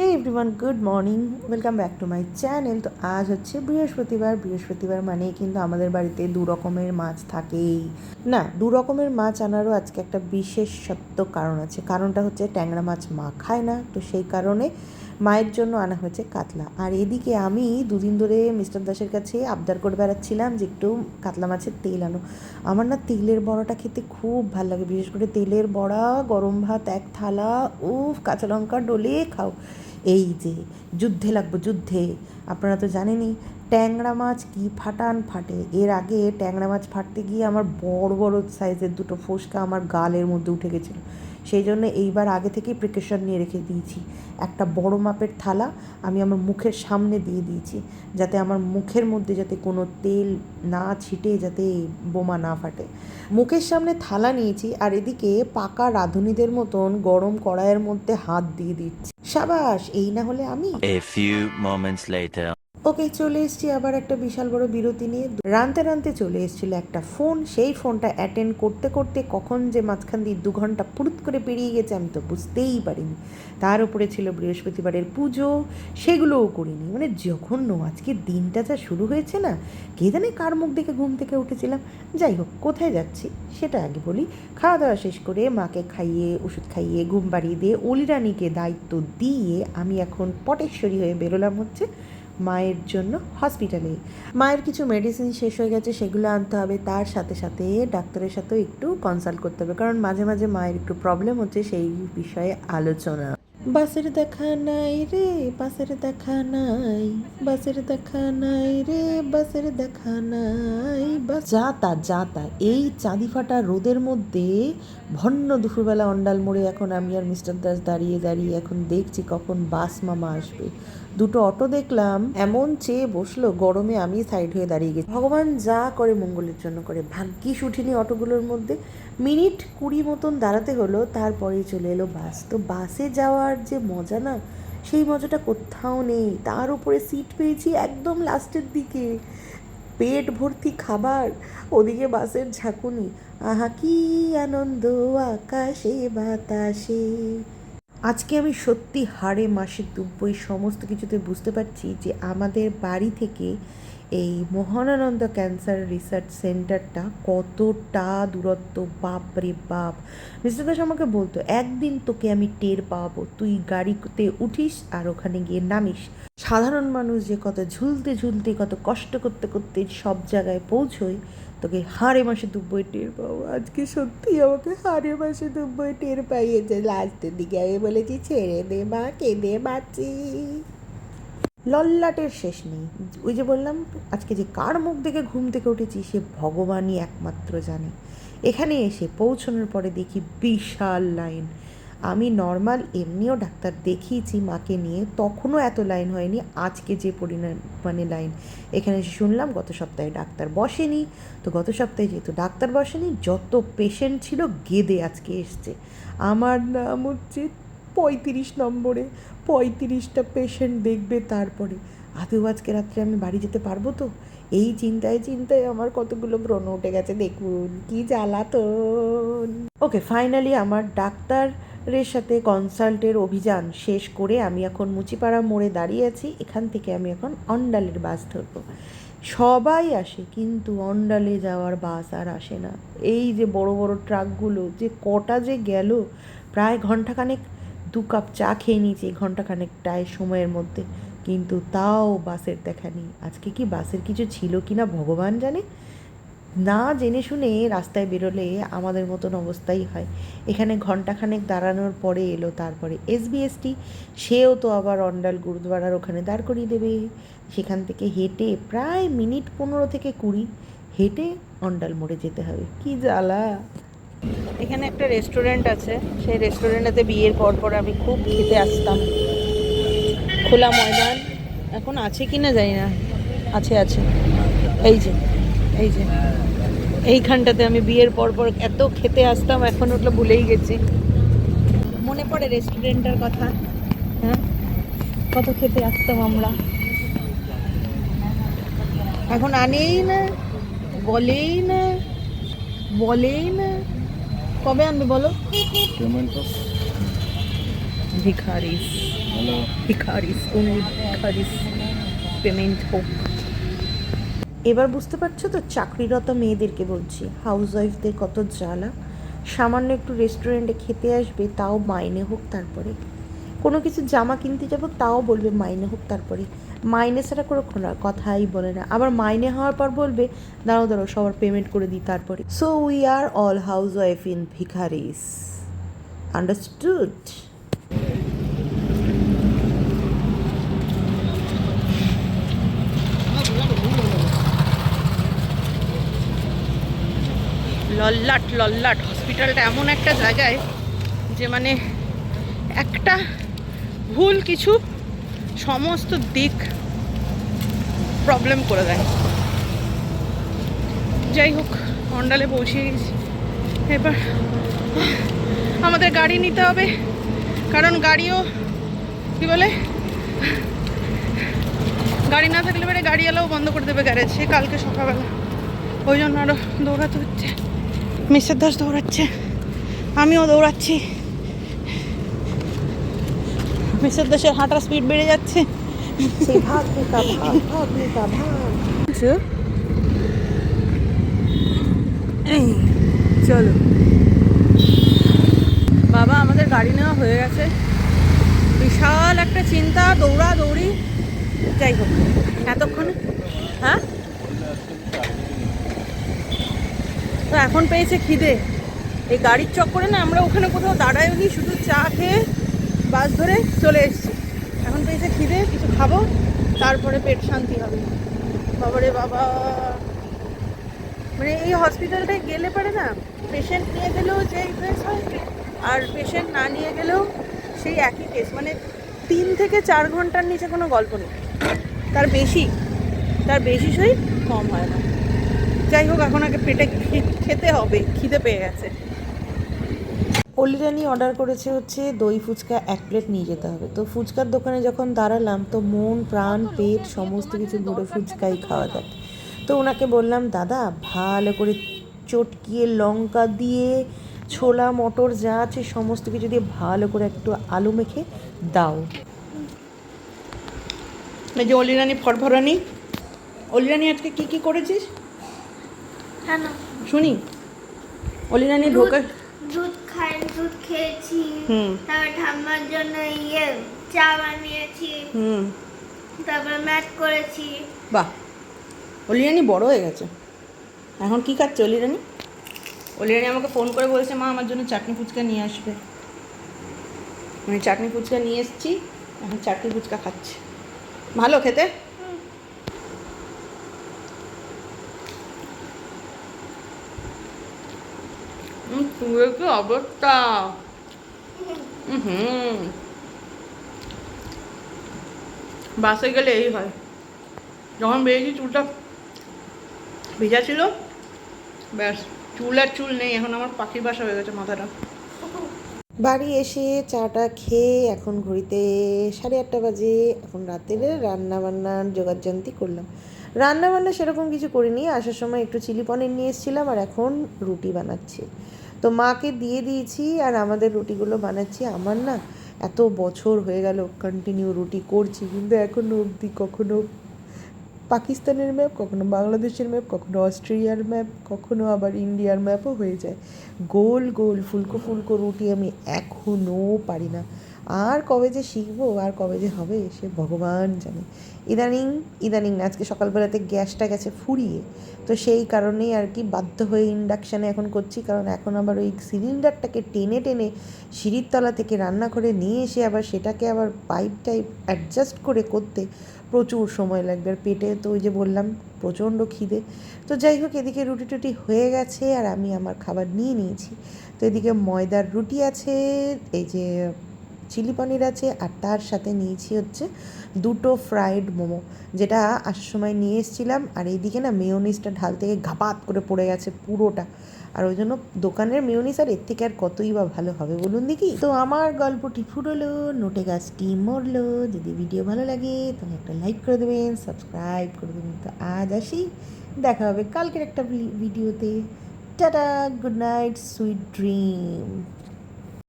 Hey everyone, good morning, welcome back to my channel. তো আজ হচ্ছে বৃহস্পতিবার মানেই কিন্তু আমাদের বাড়িতে দু রকমের মাছ থাকেই। না, দু রকমের মাছ আনারও আজকে একটা বিশেষত্ব কারণ আছে। কারণটা হচ্ছে ট্যাংরা মাছ মা খায় না, তো সেই কারণে মায়ের জন্য আনা হয়েছে কাতলা। আর এদিকে আমি দুদিন ধরে মিস্টার দাসের কাছে আবদার করে বেড়াচ্ছিলাম যে একটু কাতলা মাছের তেল আনো। আমার না তেলের বড়াটা খেতে খুব ভালো লাগে, বিশেষ করে তেলের বড়া, গরম ভাত এক থালা, উফ, কাঁচা লঙ্কা ডলে খাও। এই যে যুদ্ধে লাগবো, যুদ্ধে। আপনারা তো জানেনই ট্যাংরা মাছ কি ফাটান ফাটে। এর আগে ট্যাংরা মাছ ফাটতে গিয়ে আমার বড় বড় সাইজের দুটো ফোসকা আমার গালের মধ্যে উঠে গেছিলো। সেই জন্য এইবার আগে থেকেই প্রিকশন নিয়ে রেখে দিয়েছি। একটা বড় মাপের থালা আমি আমার মুখের সামনে দিয়ে দিয়েছি, যাতে আমার মুখের মধ্যে যাতে কোনো তেল না ছিটে, যাতে বোমা না ফাটে। মুখের সামনে থালা নিয়েছি, আর এদিকে পাকা রাঁধুনিদের মতন গরম কড়াইয়ের মধ্যে হাত দিয়ে দিচ্ছি। সাবাস, এই না হলে আমি। A few moments later. ওকে, চলে এসেছি আবার একটা বিশাল বড় বিরতি নিয়ে। রানতে রানতে চলে এসেছিলো একটা ফোন, সেই ফোনটা অ্যাটেন্ড করতে করতে কখন যে মাঝখান দিয়ে 2 ঘন্টা ফুরুত করে পেরিয়ে গেছে আমি তো বুঝতেই পারিনি। তার উপরে ছিল বৃহস্পতিবারের পুজো, সেগুলোও করিনি। মানে জঘন্য আজকে দিনটা যা শুরু হয়েছে না, কে জানে কার মুখ দেখে ঘুম থেকে উঠেছিলাম। যাই হোক, কোথায় যাচ্ছি সেটা আগে বলি। খাওয়া দাওয়া শেষ করে মাকে খাইয়ে, ওষুধ খাইয়ে, ঘুম পাড়িয়ে দিয়ে অলিরানিকে দায়িত্ব দিয়ে আমি এখন পটেশ্বরী হয়ে বেরোলাম হচ্ছে মায়ের জন্য হসপিটালে। মায়ের কিছু মেডিসিন শেষ হয়ে গেছে, সেগুলো আনতে হবে। তার সাথে সাথে ডাক্তারের সাথেও একটু কনসাল্ট করতে হবে, কারণ মাঝে মাঝে মায়ের একটু প্রবলেম হচ্ছে, সেই বিষয়ে আলোচনা। বাসের দেখা নাই রে, বাসের দেখা নাই, বাসের দেখা নাই রে, বাসের দেখা নাই। যা তা যা তা, এই চাঁদি ফাটা রোদের মধ্যে ভন্ন দুপুরবেলা অন্ডাল মোড়ে এখন আমি আর মিস্টার দাস দাঁড়িয়ে দাঁড়িয়ে এখন দেখছি কখন বাস মামা আসবে। দুটো অটো দেখলাম, এমন চেয়ে বসলো, গরমে আমি সাইড হয়ে দাঁড়িয়ে গেছি। ভগবান যা করে মঙ্গলের জন্য করে, ভাগ্যিস উঠিনি অটোগুলোর মধ্যে। মিনিট 20 মতন দাঁড়াতে হলো, তারপরেই চলে এলো বাস। তো বাসে যাওয়ার যে মজা না, সেই মজাটা কোথাও নেই। তার উপরে সিট পেয়েছি একদম লাস্টের দিকে, পেট ভর্তি খাবার, ওদিকে বাসের ঝাঁকুনি। আহা কি আনন্দ আকাশে বাতাসে। আজকে আমি সত্যি হাড়ে মাসে দুব্বই সমস্ত কিছুতে বুঝতে পারছি যে আমাদের বাড়ি থেকে এই মহানানন্দ ক্যান্সার রিসার্চ সেন্টারটা কতটা দূরত্ব। বাপ রে বাপ, মিস্টার দাস আমাকে বলতো একদিন তোকে আমি টের পাবো, তুই গাড়িতে উঠিস আর ওখানে গিয়ে নামিস। সাধারণ মানুষ যে কত ঝুলতে ঝুলতে, কত কষ্ট করতে করতে সব জায়গায় পৌঁছয়, তোকে হাড়ে মাসে দুব্বই টের পাবো। আজকে সত্যি আমাকে হাড়ে মাসে দুব্বই টের পাইয়েছে। লাস্টের দিকে আমি বলেছি ছেড়ে দে মা, কেঁদে বাঁচি। লল্লাটের শেষ নেই। ওই যে বললাম, আজকে যে কার মুখ দেখে ঘুম থেকে উঠেছি সে ভগবানই একমাত্র জানে। এখানে এসে পৌঁছানোর পরে দেখি বিশাল লাইন। আমি নর্মাল এমনিও ডাক্তার দেখিয়েছি মাকে নিয়ে, তখনও এত লাইন হয়নি। আজকে যে পরিমাণে লাইন, এখানে এসে শুনলাম গত সপ্তাহে ডাক্তার বসেনি। তো গত সপ্তাহে যেহেতু ডাক্তার বসেনি, যত পেশেন্ট ছিল গেদে আজকে এসছে। আমার নাম হচ্ছে 35 নম্বরে। 35টা পেশেন্ট দেখবে তারপরে। আদৌ আজকে রাত্রে আমি বাড়ি যেতে পারবো তো? এই চিন্তায় চিন্তায় আমার কতগুলো ব্রণ উঠে গেছে, দেখুন কি জ্বালাতন। ওকে, ফাইনালি আমার ডাক্তারের সাথে কনসাল্টের অভিযান শেষ করে আমি এখন মুচিপাড়া মোড়ে দাঁড়িয়ে আছি। এখান থেকে আমি এখন অন্ডালের বাস ধরবো। সবাই আসে, কিন্তু অন্ডালে যাওয়ার বাস আর আসে না। এই যে বড় বড় ট্রাকগুলো যে কটা যে গেল, প্রায় ঘন্টাখানেক 2 কাপ চা খেয়ে নিয়েছি এই ঘন্টাখানেকটায় সময়ের মধ্যে, কিন্তু তাও বাসের দেখা নেই। আজকে কি বাসের কিছু ছিল কি না ভগবান জানে। না জেনে শুনে রাস্তায় বেরোলে আমাদের মতন অবস্থাই হয়। এখানে ঘন্টাখানেক দাঁড়ানোর পরে এলো তারপরে এসবিএসটি, সেও তো আবার অন্ডাল গুরুদ্বারার ওখানে দাঁড় করিয়ে দেবে। সেখান থেকে হেঁটে প্রায় মিনিট 15 থেকে 20 হেঁটে অন্ডাল মোড়ে যেতে হবে। কি জ্বালা। এখানে একটা রেস্টুরেন্ট আছে, সেই রেস্টুরেন্টেতে বিয়ের পর আমি খুব খেতে আসতাম। খোলা ময়দান, এখন আছে কি না জানি না। আছে আছে, এই যে এই যে এইখানটাতে আমি বিয়ের পর এত খেতে আসতাম, এখন ওটা ভুলেই গেছি। মনে পড়ে রেস্টুরেন্টের কথা? হ্যাঁ, কত খেতে আসতাম আমরা। এখন আনেই না, বলেই না, বলেই না। কবে আনবে বলো? ভিখারিস। ভিখারিস, অনলি ভিখারিস পেমেন্ট হোক। এবার বুঝতে পারছো তো চাকরিরত মেয়েদেরকে বলছি, হাউস ওয়াইফদের কত জ্বালা। সামান্য একটু রেস্টুরেন্টে খেতে আসবে, তাও মাইনে হোক, তারপরে কোনো কিছু জামা কিনতে যাবো তাও বলবে মাইনে হোক, তারপরে মাইনে ছাড়া কোনো কথাই বলে না। আবার মাইনে হওয়ার পর বলবে দাঁড়াও দাঁড়াও সবার পেমেন্ট করে দিই তারপরে। So we are all housewife in ভিখারিস, আন্ডারস্টুড? লল্লাট লল্লাট হসপিটালটা এমন একটা জায়গায় যে মানে একটা ভুল কিছু সমস্ত দিক প্রবলেম করে দেয়। যাই হোক, অন্ডালে পৌঁছে গেছি। এবার আমাদের গাড়ি নিতে হবে, কারণ গাড়িও কি বলে, গাড়ি না থাকলে পরে গাড়িওয়ালাও বন্ধ করে দেবে গ্যারেজ কালকে সকালবেলা। ওই জন্য আরও দৌড়াতে হচ্ছে। মিস্টার দাস দৌড়াচ্ছে, আমিও দৌড়াচ্ছি। মিস্টার দাসের হাঁটার স্পিড বেড়ে যাচ্ছে। চলো বাবা, আমাদের গাড়ি নেওয়া হয়ে গেছে। বিশাল একটা চিন্তা, দৌড়া দৌড়ি। যাই হোক, এতক্ষণে হ্যাঁ তো এখন পেয়েছে খিদে। এই গাড়ির চক্করে না আমরা ওখানে কোথাও দাঁড়াইনি, শুধু চা খেয়ে বাস ধরে চলে এসেছি। এখন পেয়েছে খিদে, কিছু খাবো, তারপরে পেট শান্তি হবে। বাবারে বাবা, মানে এই হসপিটালটায় গেলে পারে না, পেশেন্ট নিয়ে গেলেও যে কেস হয় আর পেশেন্ট না নিয়ে গেলেও সেই একই কেস। মানে 3 থেকে 4 ঘন্টার নিচে কোনো গল্প নেই, তার বেশি সই কম হয় না। যাই হোক, এখন আগে পেটে খেতে হবে, খিদে পেয়ে গেছে। অলিরানি অর্ডার করেছে হচ্ছে দই ফুচকা 1 প্লেট নিয়ে যেতে হবে। তো ফুচকার দোকানে যখন দাঁড়ালাম তো মন প্রাণ পেট সমস্ত কিছু ভরে ফুচকাই খাওয়া যায়। তো ওনাকে বললাম দাদা ভালো করে চটকিয়ে লঙ্কা দিয়ে ছোলা মটর যা আছে সমস্ত কিছু দিয়ে ভালো করে একটু আলু মেখে দাও। এই যে অলিরানি ফরফরানি, অলিরানি আজকে কি কি করেছিস শুনি। অলিরানি ঢোকা দুধ খেয়েছি, তারপর ঠাম্মার জন্য চা বানিয়েছি, তারপর ম্যাথ করেছি। বাহ, অলিরানি বড় হয়ে গেছে। এখন কি খাচ্ছে অলিরানি? অলিরানি আমাকে ফোন করে বলেছে মা আমার জন্য চাটনি ফুচকা নিয়ে আসবে। মানে চাটনি ফুচকা নিয়ে এসেছি, এখন চাটনি ফুচকা খাচ্ছে। ভালো খেতে? চুলের কি অবস্থা! বাসে গেলে এই হয়, যখন বেরিয়েছি চুলটা ভেজা ছিল, ব্যাস চুল আর চুল নেই। এখন আমার পাখির বাসা হয়ে গেছে মাথাটা। বাড়ি এসে চাটা খেয়ে এখন ঘড়িতে 8:30 বাজে। এখন রাতের রান্নাবান্নার জোগাড়যন্ত্রী করলাম। রান্নাবান্না সেরকম কিছু করিনি, আসার সময় একটু চিলি পনির নিয়ে এসেছিলাম, আর এখন রুটি বানাচ্ছি। তো মাকে দিয়ে দিয়েছি আর আমাদের রুটিগুলো বানাচ্ছি। আমার না এত বছর হয়ে গেল কন্টিনিউ রুটি করছি, কিন্তু এখনও অবধি কখনো পাকিস্তানের ম্যাপ, কখনো বাংলাদেশের ম্যাপ, কখনো অস্ট্রেলিয়ার ম্যাপ, কখনো আবার ইন্ডিয়ার ম্যাপও হয়ে যায়। গোল গোল ফুলকো ফুলকো রুটি আমি এখনও পারি না। আর কবে যে শিখবো আর কবে যে হবে সে ভগবান জানে। ইদানিং না, আজকে সকালবেলাতে গ্যাসটা গেছে ফুরিয়ে, তো সেই কারণেই আর কি বাধ্য হয়ে ইন্ডাকশানে এখন করছি। কারণ এখন আবার ওই সিলিন্ডারটাকে টেনে টেনে সিঁড়ির তলা থেকে রান্না করে নিয়ে এসে আবার সেটাকে আবার পাইপ অ্যাডজাস্ট করে করতে প্রচুর সময় লাগবে। আর পেটে তো ওই যে বললাম প্রচণ্ড খিদে। তো যাই হোক, এদিকে রুটি টুটি হয়ে গেছে আর আমি আমার খাবার নিয়ে নিয়েছি। তো এদিকে ময়দার রুটি আছে, এই যে চিলি পনির আছে, আর তার সাথে নিয়েছি হচ্ছে 2টো ফ্রাইড মোমো, যেটা আসার সময় নিয়ে এসেছিলাম। আর এইদিকে না মেয়োনিজটা ঢাল থেকে ঘাপাত করে পড়ে গেছে পুরোটা। আর ওই জন্য দোকানের মেয়োনিজ আর এর থেকে আর কতই বা ভালো হবে বলুন দেখি। তো আমার গল্পটি ফুরলো, নোটে গাছটি মরলো। যদি ভিডিও ভালো লাগে তাহলে একটা লাইক করে দেবেন, সাবস্ক্রাইব করে দেবেন। তো আজ আসি, দেখা হবে কালকের একটা ভিডিওতে। Tata, good night, sweet dream.